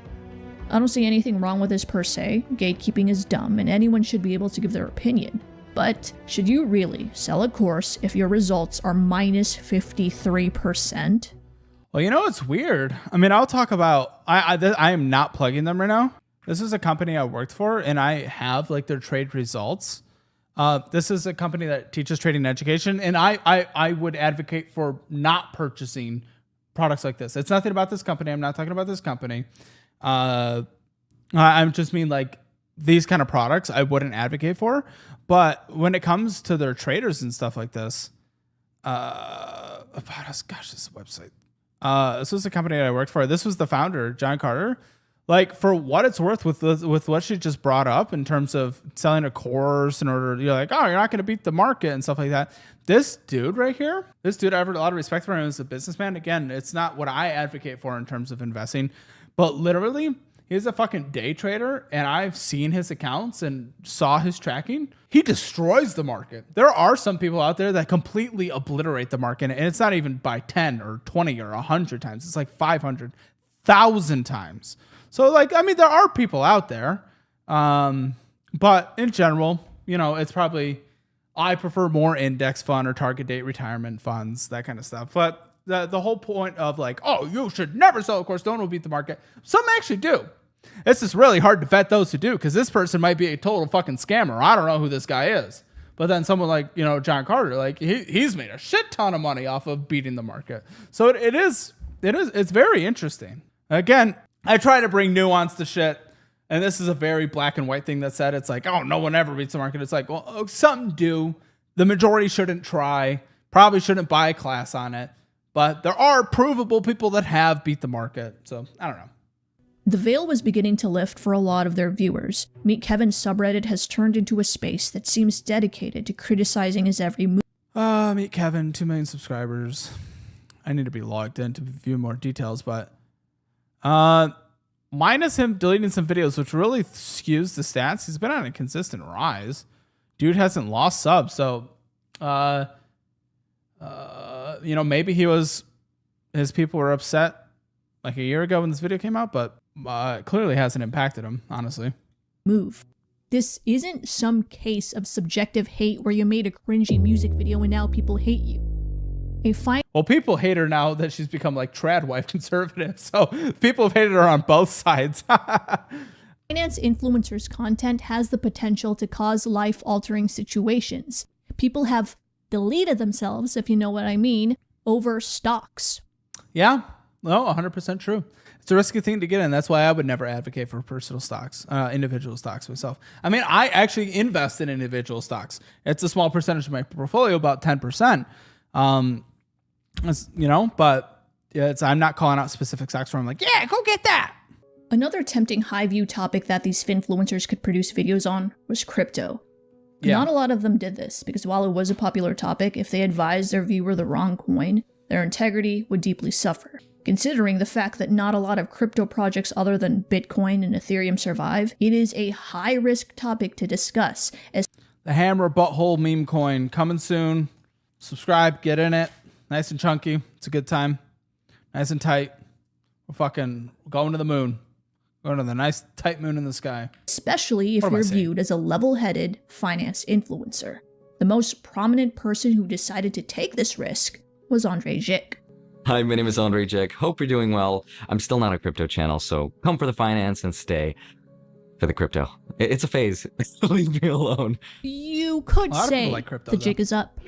I don't see anything wrong with this per se. Gatekeeping is dumb and anyone should be able to give their opinion. But should you really sell a course if your results are minus 53%? Well, you know, it's weird. I mean, I'll talk about, I am not plugging them right now. This is a company I worked for, and I have like their trade results. This is a company that teaches trading education, and I would advocate for not purchasing products like this. It's nothing about this company. I'm not talking about this company. I just mean like these kind of products I wouldn't advocate for. But when it comes to their traders and stuff like this, about us, gosh, this website. This was a company that I worked for. This was the founder, John Carter. Like, for what it's worth with what she just brought up in terms of selling a course in order, you're like, oh, you're not going to beat the market and stuff like that. This dude right here, I have a lot of respect for him as a businessman. Again, it's not what I advocate for in terms of investing, but literally, he's a fucking day trader, and I've seen his accounts and saw his tracking. He destroys the market. There are some people out there that completely obliterate the market, and it's not even by 10 or 20 or 100 times. It's like 500,000 times. So, like, I mean, there are people out there, but in general, you know, it's probably, I prefer more index fund or target date retirement funds, that kind of stuff. But the whole point of like, oh, you should never sell a course, don't beat the market. Some actually do. It's just really hard to vet those who do, because this person might be a total fucking scammer. I don't know who this guy is. But then someone like, you know, John Carter, like he's made a shit ton of money off of beating the market. So it's very interesting. Again, I try to bring nuance to shit, and this is a very black and white thing that said, it's like, oh, no one ever beats the market. It's like, well, some do. The majority shouldn't try, probably shouldn't buy a class on it, but there are provable people that have beat the market. So I don't know. The veil was beginning to lift for a lot of their viewers. Meet Kevin's subreddit has turned into a space that seems dedicated to criticizing his every move. Meet Kevin, 2 million subscribers. I need to be logged in to view more details, but minus him deleting some videos, which really skews the stats. He's been on a consistent rise. Dude hasn't lost subs, so you know, maybe his people were upset like a year ago when this video came out, but it clearly hasn't impacted him, honestly. Move. This isn't some case of subjective hate where you made a cringy music video and now people hate you. Well, people hate her now that she's become like trad wife conservative, so people have hated her on both sides. Finance influencers' content has the potential to cause life-altering situations. People have deleted themselves, if you know what I mean, over stocks. Yeah, no, 100% true. It's a risky thing to get in. That's why I would never advocate for personal stocks, individual stocks myself. I mean, I actually invest in individual stocks. It's a small percentage of my portfolio, about 10%. You know, but I'm not calling out specific stocks where I'm like, yeah, go get that. Another tempting high view topic that these finfluencers could produce videos on was crypto. Yeah. Not a lot of them did this, because while it was a popular topic, if they advised their viewer the wrong coin, their integrity would deeply suffer. Considering the fact that not a lot of crypto projects other than Bitcoin and Ethereum survive, it is a high-risk topic to discuss. As the hammer butthole meme coin coming soon. Subscribe, get in it. Nice and chunky. It's a good time. Nice and tight. We're fucking going to the moon. Going to the nice tight moon in the sky. Especially if you're viewed as a level-headed finance influencer. The most prominent person who decided to take this risk was Andre Jik. Hi, my name is Andre Jik. Hope you're doing well. I'm still not a crypto channel, so come for the finance and stay for the crypto. It's a phase. Leave me alone. You could say like crypto, the jig is up.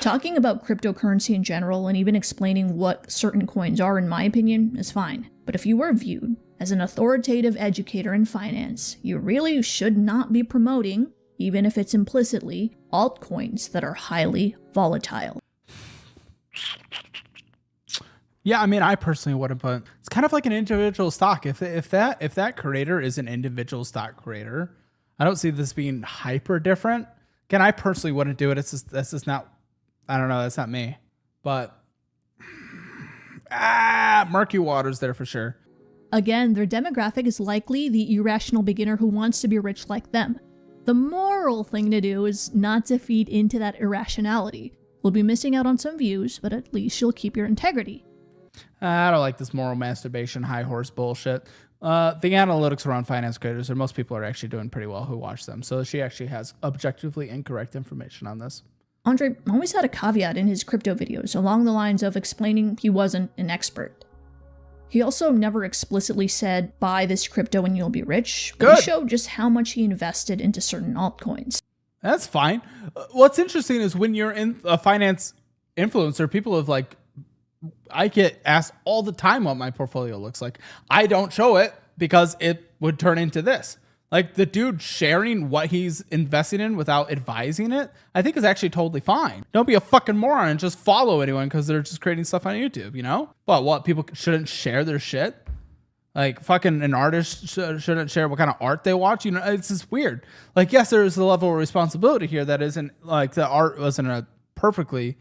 Talking about cryptocurrency in general and even explaining what certain coins are, in my opinion, is fine. But if you were viewed as an authoritative educator in finance, you really should not be promoting, even if it's implicitly, altcoins that are highly volatile. Yeah, I mean, I personally wouldn't, but it's kind of like an individual stock. If that creator is an individual stock creator, I don't see this being hyper different. Again, I personally wouldn't do it. That's just not. I don't know. That's not me. But murky waters there for sure. Again, their demographic is likely the irrational beginner who wants to be rich like them. The moral thing to do is not to feed into that irrationality. You'll be missing out on some views, but at least you'll keep your integrity. I don't like this moral masturbation, high horse bullshit. The analytics around finance creators, or most people are actually doing pretty well who watch them. So she actually has objectively incorrect information on this. Andre always had a caveat in his crypto videos along the lines of explaining he wasn't an expert. He also never explicitly said, buy this crypto and you'll be rich. But he showed just how much he invested into certain altcoins. That's fine. What's interesting is when you're in a finance influencer, people have like, I get asked all the time what my portfolio looks like. I don't show it because it would turn into this. Like the dude sharing what he's investing in without advising it, I think is actually totally fine. Don't be a fucking moron and just follow anyone because they're just creating stuff on YouTube, you know? But what, people shouldn't share their shit? Like fucking an artist shouldn't share what kind of art they watch? You know, it's just weird. Like, yes, there is a level of responsibility here that isn't like the art wasn't a perfectly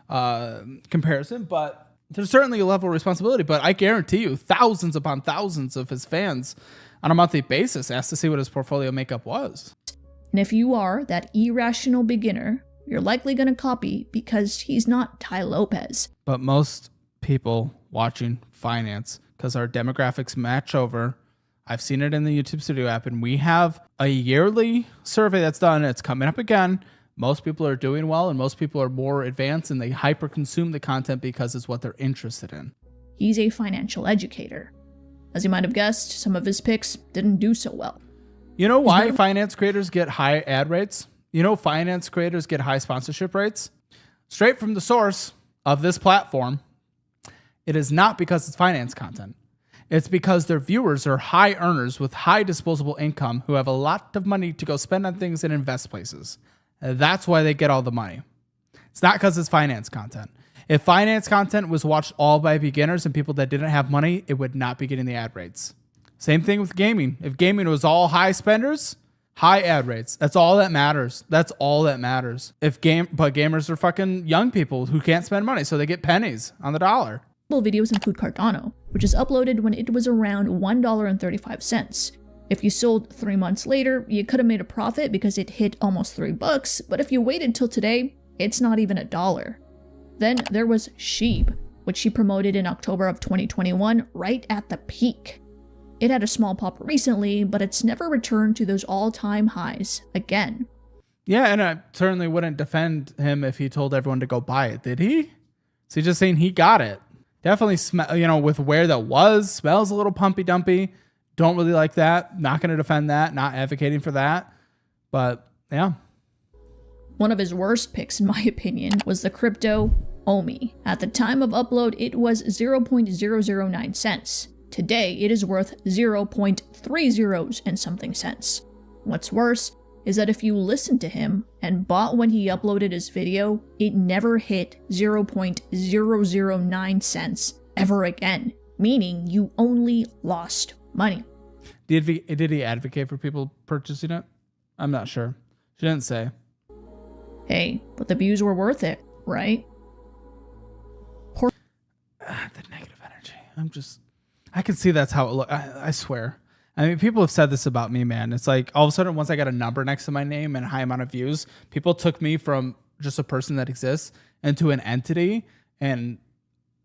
comparison, but there's certainly a level of responsibility. But I guarantee you thousands upon thousands of his fans on a monthly basis asked to see what his portfolio makeup was. And if you are that irrational beginner, you're likely going to copy because he's not Tai Lopez. But most people watching finance, because our demographics match over, I've seen it in the YouTube Studio app, and we have a yearly survey that's done. It's coming up again. Most people are doing well, and most people are more advanced, and they hyper consume the content because it's what they're interested in. He's a financial educator. As you might have guessed, some of his picks didn't do so well. You know why finance creators get high ad rates? You know finance creators get high sponsorship rates? Straight from the source of this platform, it is not because it's finance content. It's because their viewers are high earners with high disposable income who have a lot of money to go spend on things and invest places. That's why they get all the money. It's not because it's finance content. If finance content was watched all by beginners and people that didn't have money, it would not be getting the ad rates. Same thing with gaming. If gaming was all high spenders, high ad rates. That's all that matters. That's all that matters. But gamers are fucking young people who can't spend money, so they get pennies on the dollar. Videos include Cardano, which is uploaded when it was around $1.35. If you sold 3 months later, you could have made a profit because it hit almost $3, but if you waited till today, it's not even $1. Then there was Sheeb, which she promoted in October of 2021, right at the peak. It had a small pop recently, but it's never returned to those all-time highs again. Yeah, and I certainly wouldn't defend him if he told everyone to go buy it, did he? Is he just saying he got it? Definitely, with where that was, smells a little pumpy-dumpy. Don't really like that. Not going to defend that. Not advocating for that. But, yeah. One of his worst picks, in my opinion, was the crypto OMI. At the time of upload, it was 0.009 cents. Today, it is worth 0.30 and something cents. What's worse is that if you listened to him and bought when he uploaded his video, it never hit 0.009 cents ever again, meaning you only lost money. Did he advocate for people purchasing it? I'm not sure. She didn't say. Hey, but the views were worth it, right? The negative energy. I can see that's how it looks. I swear. I mean, people have said this about me, man. It's like all of a sudden, once I got a number next to my name and a high amount of views, people took me from just a person that exists into an entity and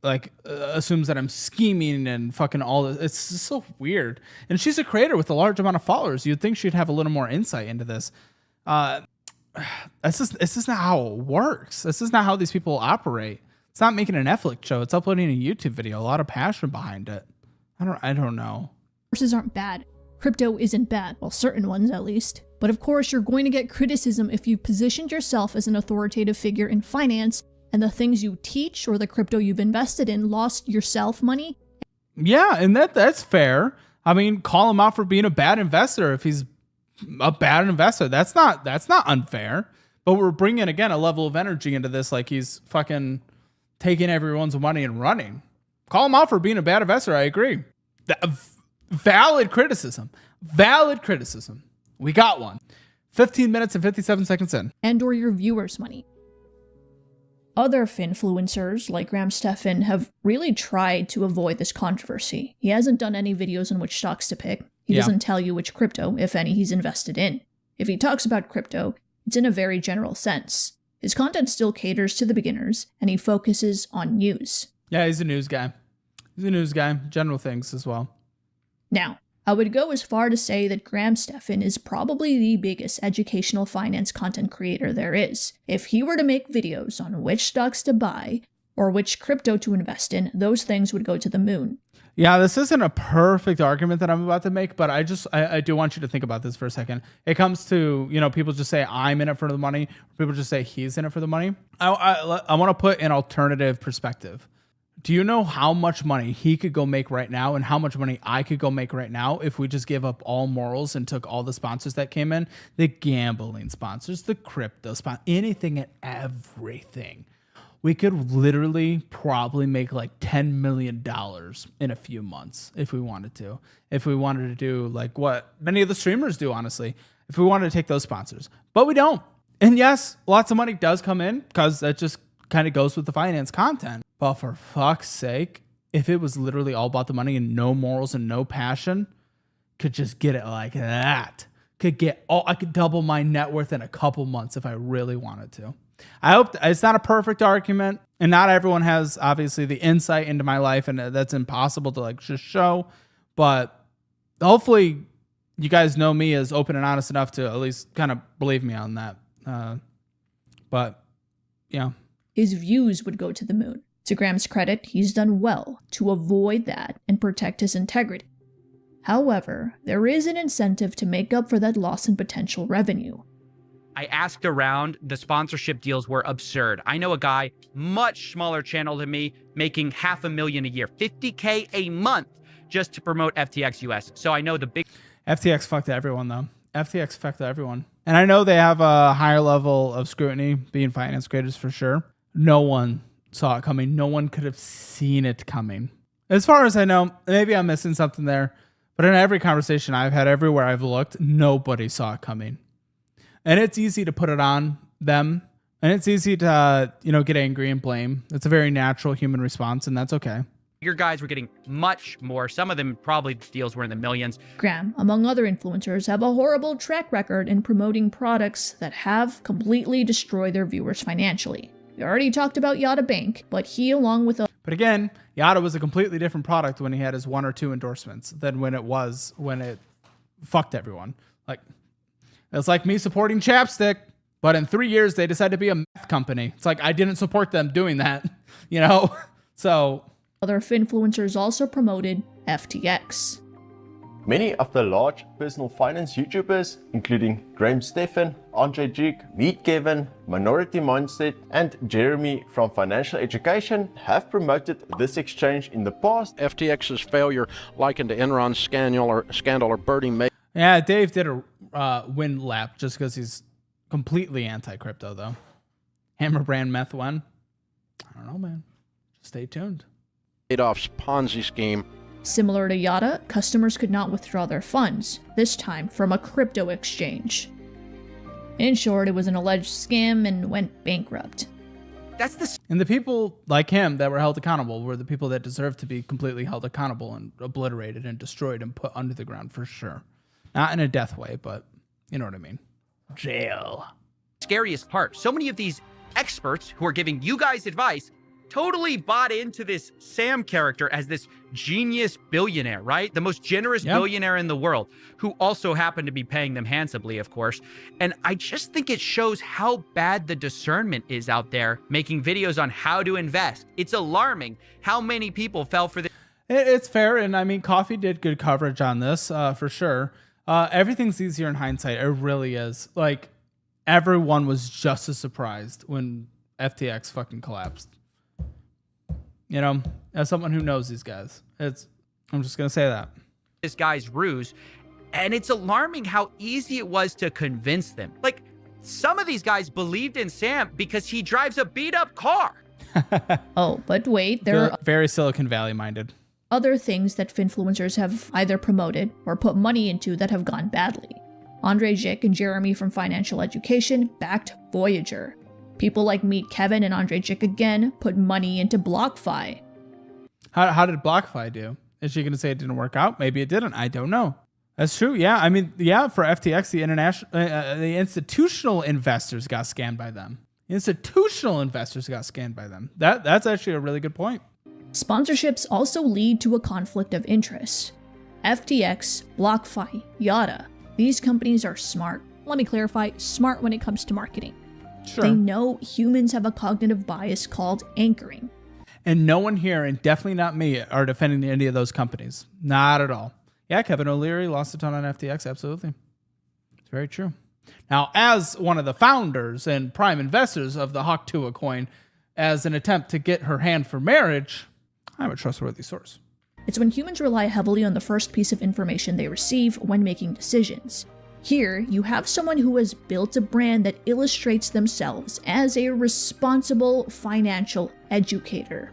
like assumes that I'm scheming and fucking all this. It's just so weird. And she's a creator with a large amount of followers. You'd think she'd have a little more insight into this. It's just not how it works. This is not how these people operate. It's not making a Netflix show. It's uploading a YouTube video. A lot of passion behind it. I don't know. Courses aren't bad. Crypto isn't bad. Well, certain ones at least. But of course, you're going to get criticism if you positioned yourself as an authoritative figure in finance and the things you teach or the crypto you've invested in lost yourself money. Yeah, and that's fair. I mean, call him out for being a bad investor if he's a bad investor. That's not unfair. But we're bringing, again, a level of energy into this like he's fucking taking everyone's money and running. Call him out for being a bad investor. I agree. Valid criticism. Valid criticism. We got one. 15 minutes and 57 seconds in. And or your viewers' money. Other finfluencers like Graham Stephan have really tried to avoid this controversy. He hasn't done any videos on which stocks to pick. He doesn't tell you which crypto, if any, he's invested in. If he talks about crypto, it's in a very general sense. His content still caters to the beginners, and he focuses on news. Yeah, he's a news guy. He's a news guy. General things as well. Now, I would go as far to say that Graham Stephan is probably the biggest educational finance content creator there is. If he were to make videos on which stocks to buy or which crypto to invest in, those things would go to the moon. Yeah, this isn't a perfect argument that I'm about to make, but I do want you to think about this for a second. It comes to, people just say I'm in it for the money. People just say he's in it for the money. I want to put an alternative perspective. Do you know how much money he could go make right now and how much money I could go make right now if we just gave up all morals and took all the sponsors that came in? The gambling sponsors, the crypto sponsors, anything and everything. We could literally probably make like $10 million in a few months if we wanted to. If we wanted to do like what many of the streamers do, honestly, if we wanted to take those sponsors. But we don't. And yes, lots of money does come in because that just kind of goes with the finance content. But for fuck's sake, if it was literally all about the money and no morals and no passion, could just get it like that. I could double my net worth in a couple months if I really wanted to. I hope it's not a perfect argument, and not everyone has obviously the insight into my life, and that's impossible to like just show. But hopefully, you guys know me as open and honest enough to at least kind of believe me on that. But yeah, his views would go to the moon. To Graham's credit, he's done well to avoid that and protect his integrity. However, there is an incentive to make up for that loss in potential revenue. I asked around, the sponsorship deals were absurd. I know a guy, much smaller channel than me, making $500,000 a year, $50K a month just to promote FTX US. So I know the big... FTX fucked everyone though. FTX fucked everyone. And I know they have a higher level of scrutiny being finance creators for sure. No one saw it coming. No one could have seen it coming. As far as I know, maybe I'm missing something there, but in every conversation I've had, everywhere I've looked, nobody saw it coming. And it's easy to put it on them, and it's easy to, get angry and blame. It's a very natural human response, and that's okay. Your guys were getting much more. Some of them probably deals were in the millions. Graham, among other influencers, have a horrible track record in promoting products that have completely destroyed their viewers financially. We already talked about Yotta Bank, but he, along with... But again, Yotta was a completely different product when he had his 1 or 2 endorsements than when it fucked everyone. Like, it's like me supporting Chapstick, but in 3 years, they decided to be a meth company. It's like, I didn't support them doing that, So... Other influencers also promoted FTX. Many of the large personal finance YouTubers, including Graham Stephan, Andre Jig, Meet Kevin, Minority Mindset, and Jeremy from Financial Education, have promoted this exchange in the past. FTX's failure likened to Enron's scandal or Bernie Madoff. Yeah, Dave did a win lap just because he's completely anti-crypto, though. Hammer brand meth one. I don't know, man. Stay tuned. Madoff's Ponzi scheme. Similar to Yotta, customers could not withdraw their funds, this time from a crypto exchange. In short, it was an alleged scam and went bankrupt. And the people like him that were held accountable were the people that deserved to be completely held accountable and obliterated and destroyed and put under the ground for sure. Not in a death way, but you know what I mean. Jail. Scariest part, so many of these experts who are giving you guys advice totally bought into this Sam character as this genius billionaire, right? The most generous billionaire in the world, who also happened to be paying them handsomely, of course. And I just think it shows how bad the discernment is out there making videos on how to invest. It's alarming how many people fell for this. It's fair. And I mean, Coffee did good coverage on this for sure. Everything's easier in hindsight. It really is. Like, everyone was just as surprised when FTX fucking collapsed. As someone who knows these guys, I'm just going to say that. This guy's ruse, and it's alarming how easy it was to convince them. Like, some of these guys believed in Sam because he drives a beat-up car. Oh, but wait, there are very Silicon Valley minded. Other things that influencers have either promoted or put money into that have gone badly. Andre Jig and Jeremy from Financial Education backed Voyager. People like Meet Kevin and Andre Jig again put money into BlockFi. How did BlockFi do? Is she going to say it didn't work out? Maybe it didn't. I don't know. That's true. Yeah. I mean, yeah, for FTX, the institutional investors got scammed by them. Institutional investors got scammed by them. That's actually a really good point. Sponsorships also lead to a conflict of interest. FTX, BlockFi, Yotta. These companies are smart. Let me clarify, smart when it comes to marketing. Sure. They know humans have a cognitive bias called anchoring. And no one here, and definitely not me, are defending any of those companies. Not at all. Yeah, Kevin O'Leary lost a ton on FTX. Absolutely. It's very true. Now, as one of the founders and prime investors of the Hawk Tuah coin, as an attempt to get her hand for marriage, I'm a trustworthy source. It's when humans rely heavily on the first piece of information they receive when making decisions. Here, you have someone who has built a brand that illustrates themselves as a responsible financial educator.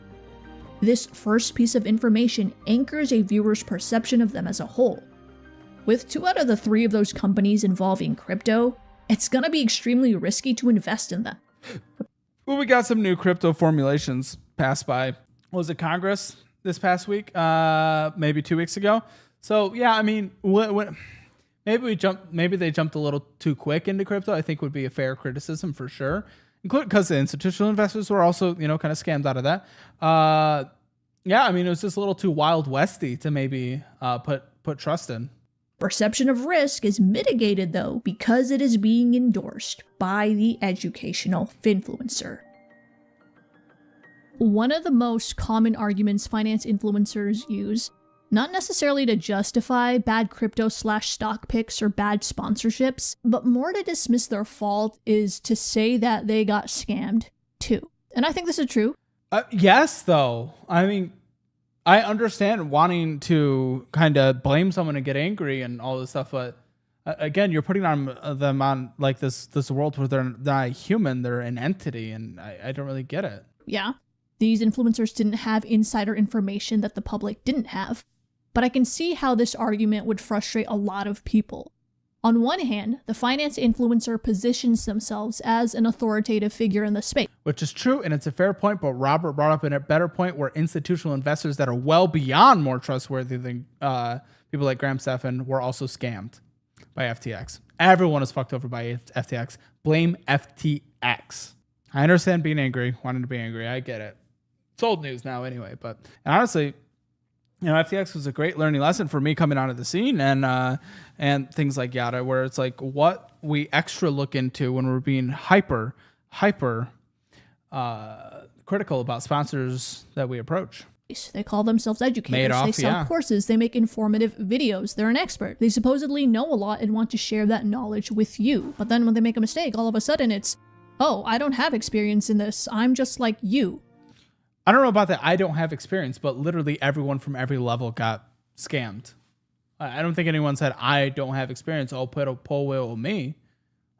This first piece of information anchors a viewer's perception of them as a whole. With 2 out of the 3 of those companies involving crypto, it's gonna be extremely risky to invest in them. Well, we got some new crypto formulations passed by, was it Congress this past week? Maybe 2 weeks ago. So yeah, I mean, maybe they jumped a little too quick into crypto, I think would be a fair criticism for sure. Including because the institutional investors were also, kind of scammed out of that. Yeah, I mean, it was just a little too Wild Westy to maybe put trust in. Perception of risk is mitigated though because it is being endorsed by the educational finfluencer. One of the most common arguments finance influencers use, not necessarily to justify bad crypto/stock picks or bad sponsorships, but more to dismiss their fault, is to say that they got scammed too. And I think this is true. Yes, though. I mean, I understand wanting to kind of blame someone and get angry and all this stuff, but again, you're putting them on like this world where they're not a human, they're an entity, and I don't really get it. Yeah, these influencers didn't have insider information that the public didn't have. But I can see how this argument would frustrate a lot of people. On one hand, the finance influencer positions themselves as an authoritative figure in the space. Which is true, and it's a fair point, but Robert brought up a better point where institutional investors that are well beyond more trustworthy than people like Graham Stephan were also scammed by FTX. Everyone is fucked over by FTX. Blame FTX. I understand being angry, wanting to be angry. I get it. It's old news now anyway, but honestly, FTX was a great learning lesson for me coming onto the scene and things like Yotta, where it's like what we extra look into when we're being hyper critical about sponsors that we approach. They call themselves educators. They sell courses. They make informative videos. They're an expert. They supposedly know a lot and want to share that knowledge with you. But then when they make a mistake, all of a sudden it's, oh, I don't have experience in this. I'm just like you. I don't know about that. I don't have experience, but literally everyone from every level got scammed. I don't think anyone said, I don't have experience. I'll put a pull wheel on me.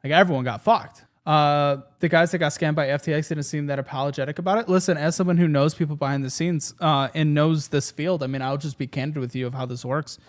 Like everyone got fucked. The guys that got scammed by FTX didn't seem that apologetic about it. Listen, as someone who knows people behind the scenes and knows this field, I mean, I'll just be candid with you of how this works.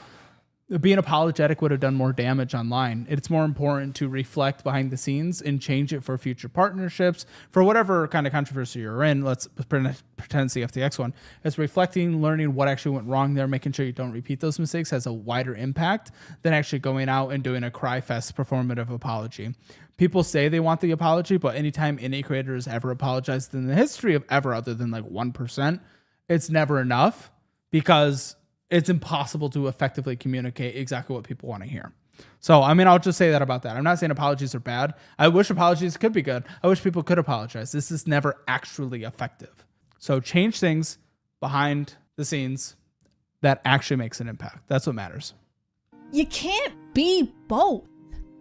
Being apologetic would have done more damage online. It's more important to reflect behind the scenes and change it for future partnerships, for whatever kind of controversy you're in. Let's pretend it's the FTX one. It's reflecting, learning what actually went wrong there, making sure you don't repeat those mistakes has a wider impact than actually going out and doing a cry fest performative apology. People say they want the apology, but anytime any creator has ever apologized in the history of ever, other than like 1%, it's never enough because it's impossible to effectively communicate exactly what people want to hear. So, I mean, I'll just say that about that. I'm not saying apologies are bad. I wish apologies could be good. I wish people could apologize. This is never actually effective. So change things behind the scenes that actually makes an impact. That's what matters. You can't be both.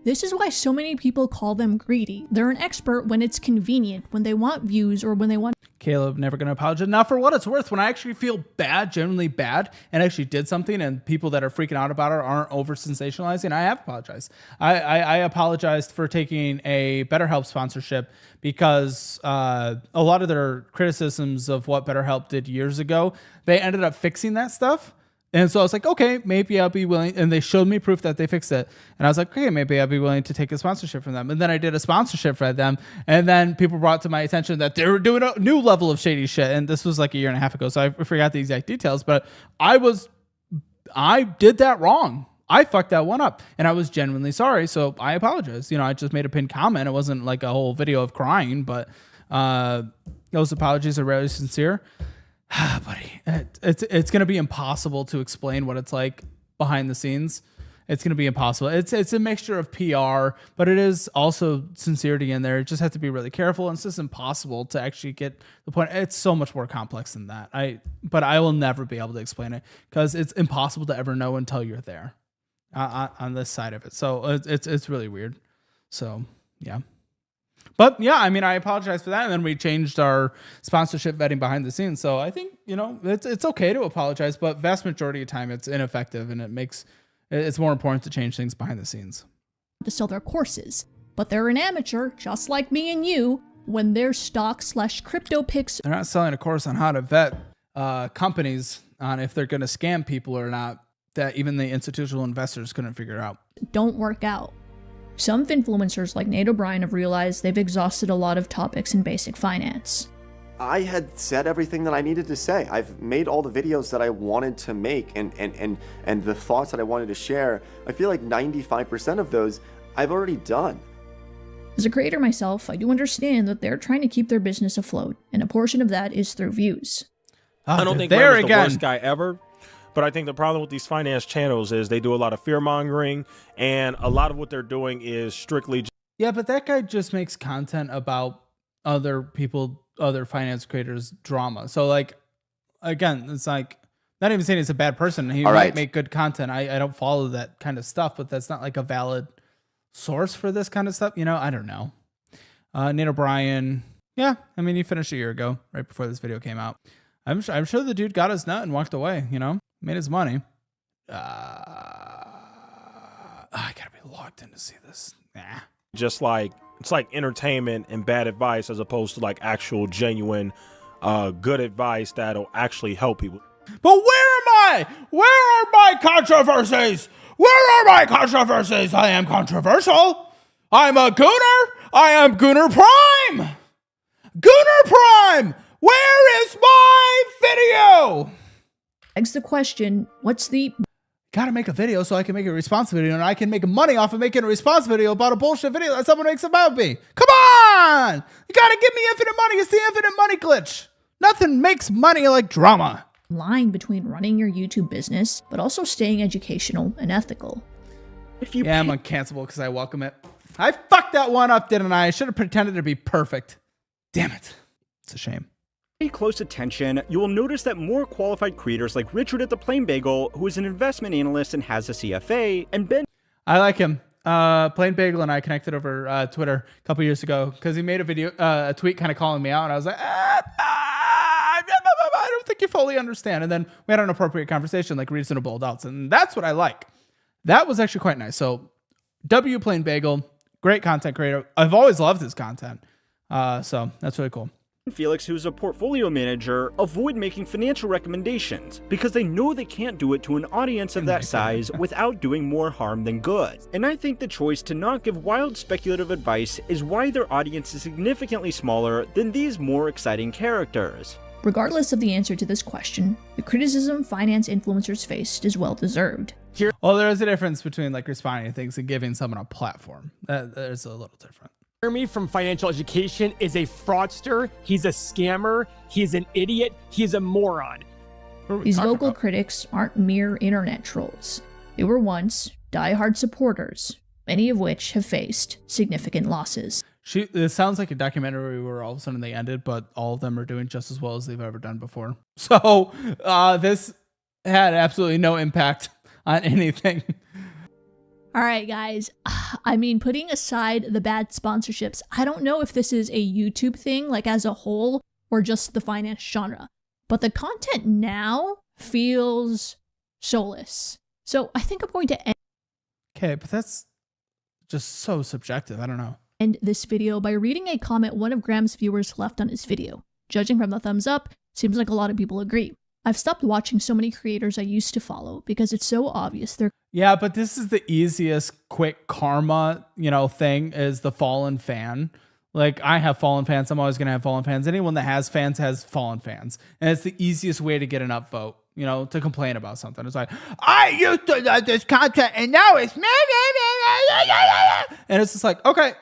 This is why so many people call them greedy. They're an expert when it's convenient, when they want views or when they want... Caleb, never going to apologize. Now, for what it's worth, when I actually feel bad, genuinely bad, and actually did something and people that are freaking out about it aren't over sensationalizing, I have apologized. I apologized for taking a BetterHelp sponsorship because a lot of their criticisms of what BetterHelp did years ago, they ended up fixing that stuff. And so I was like, okay, maybe I'll be willing. And they showed me proof that they fixed it. And I was like, okay, maybe I'll be willing to take a sponsorship from them. And then I did a sponsorship for them. And then people brought to my attention that they were doing a new level of shady shit. And this was like a year and a half ago. So I forgot the exact details. But I did that wrong. I fucked that one up. And I was genuinely sorry. So I apologize. I just made a pinned comment. It wasn't like a whole video of crying. But those apologies are really sincere. Buddy, it's going to be impossible to explain what it's like behind the scenes, it's going to be impossible. It's a mixture of PR, but it is also sincerity in there. You just have to be really careful, and it's just impossible to actually get the point. It's so much more complex than that. But I will never be able to explain it because it's impossible to ever know until you're there on this side of it. So it's really weird. So yeah. But yeah, I mean, I apologize for that. And then we changed our sponsorship vetting behind the scenes. So I think, it's okay to apologize, but vast majority of time it's ineffective, and it's more important to change things behind the scenes. To sell their courses, but they're an amateur, just like me and you, when their stock/crypto picks. They're not selling a course on how to vet companies on if they're going to scam people or not, that even the institutional investors couldn't figure out. Don't work out. Some influencers like Nate O'Brien have realized they've exhausted a lot of topics in basic finance. I had said everything that I needed to say. I've made all the videos that I wanted to make and the thoughts that I wanted to share. I feel like 95% of those I've already done. As a creator myself, I do understand that they're trying to keep their business afloat, and a portion of that is through views. I don't think Graham is the worst guy ever. But I think the problem with these finance channels is they do a lot of fear mongering, and a lot of what they're doing is strictly. Yeah, but that guy just makes content about other people, other finance creators' drama. So like, again, it's like, not even saying he's a bad person. He might make good content. I don't follow that kind of stuff, but that's not like a valid source for this kind of stuff. I don't know. Nate O'Brien. Yeah, I mean, he finished a year ago, right before this video came out. I'm sure the dude got his nut and walked away, made his money. I gotta be logged in to see this. Nah. Just like, it's like entertainment and bad advice as opposed to like actual genuine good advice that'll actually help people. But where am I? Where are my controversies? Where are my controversies? I am controversial. I'm a gooner. I am Gooner Prime. Gooner Prime. Where is my video? Begs the question, what's the... Gotta make a video so I can make a response video, and I can make money off of making a response video about a bullshit video that someone makes about me. Come on! You gotta give me infinite money. It's the infinite money glitch. Nothing makes money like drama. Line between running your YouTube business, but also staying educational and ethical. Yeah, I'm uncancelable because I welcome it. I fucked that one up, didn't I? I should have pretended to be perfect. Damn it. It's a shame. Pay close attention, you will notice that more qualified creators like Richard at the Plain Bagel, who is an investment analyst and has a CFA, and Ben. I like him. Plain Bagel and I connected over Twitter a couple years ago because he made a tweet kind of calling me out, and I was like, I don't think you fully understand. And then we had an appropriate conversation, like reasonable adults, and that's what I like. That was actually quite nice. So, Plain Bagel, great content creator. I've always loved his content, so that's really cool. Felix, who's a portfolio manager, avoid making financial recommendations because they know they can't do it to an audience of that size without doing more harm than good. And I think the choice to not give wild speculative advice is why their audience is significantly smaller than these more exciting characters. Regardless of the answer to this question, the criticism finance influencers faced is well deserved. Well, there is a difference between like responding to things and giving someone a platform. There's a little different. Jeremy from Financial Education is a fraudster, he's a scammer, he's an idiot, he's a moron. These vocal critics aren't mere internet trolls. They were once diehard supporters, many of which have faced significant losses. It sounds like a documentary where all of a sudden they ended, but all of them are doing just as well as they've ever done before. So this had absolutely no impact on anything. All right, guys. I mean, putting aside the bad sponsorships, I don't know if this is a YouTube thing, like as a whole, or just the finance genre. But the content now feels soulless. So I think I'm going to end. Okay, but that's just so subjective. I don't know. End this video by reading a comment one of Graham's viewers left on his video. Judging from the thumbs up, seems like a lot of people agree. I've stopped watching so many creators I used to follow because it's so obvious they're... Yeah, but this is the easiest quick karma, thing is the fallen fan. Like, I have fallen fans. I'm always going to have fallen fans. Anyone that has fans has fallen fans. And it's the easiest way to get an upvote, to complain about something. It's like, I used to love this content and now it's... And it's just like, okay,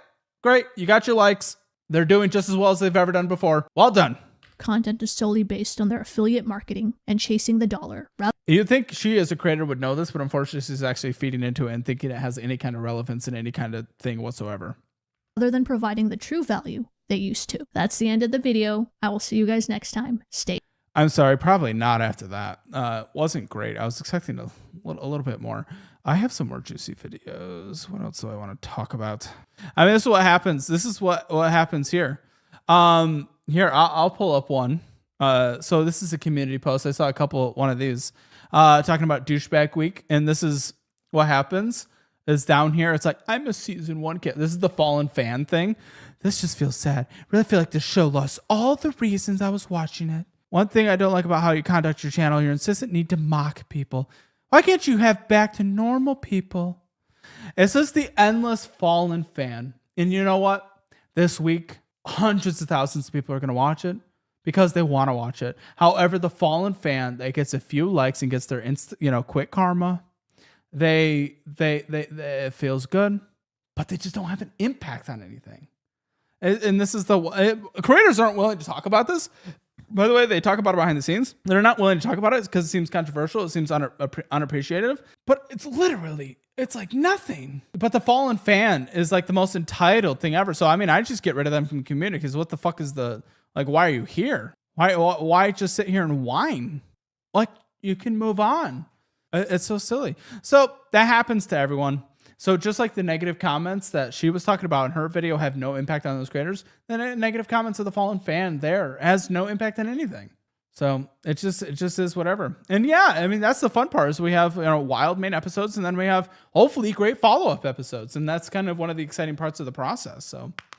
great. You got your likes. They're doing just as well as they've ever done before. Well done. content is solely based on their affiliate marketing and chasing the dollar. You'd think she as a creator would know this, but unfortunately she's actually feeding into it and thinking it has any kind of relevance in any kind of thing whatsoever. Rather than providing the true value they used to. That's the end of the video. I will see you guys next time. Stay. I'm sorry, probably not after that. Wasn't great. I was expecting a little bit more. I have some more juicy videos. What else do I want to talk about? I mean, this is what happens. This is what happens here. Here, I'll pull up one. So this is a community post. I saw one of these talking about douchebag week. And this is what happens is down here. It's like, I'm a season 1 kid. This is the fallen fan thing. This just feels sad. Really feel like the show lost all the reasons I was watching it. One thing I don't like about how you conduct your channel, your insistent need to mock people. Why can't you have back to normal people? It's just the endless fallen fan. And you know what? This week, hundreds of thousands of people are going to watch it because they want to watch it. However, the fallen fan that gets a few likes and gets their quick karma, it feels good, but they just don't have an impact on anything. And this is creators aren't willing to talk about this. By the way, they talk about it behind the scenes. They're not willing to talk about it because it seems controversial. It seems unappreciative, but it's like nothing. But the fallen fan is like the most entitled thing ever. So, I mean, I just get rid of them from the community because what the fuck is why are you here? Why just sit here and whine? Like, you can move on. It's so silly. So that happens to everyone. So just like the negative comments that she was talking about in her video have no impact on those creators, then negative comments of the fallen fan there has no impact on anything. So it just is whatever. And yeah, I mean, that's the fun part is we have wild main episodes and then we have hopefully great follow-up episodes. And that's kind of one of the exciting parts of the process. So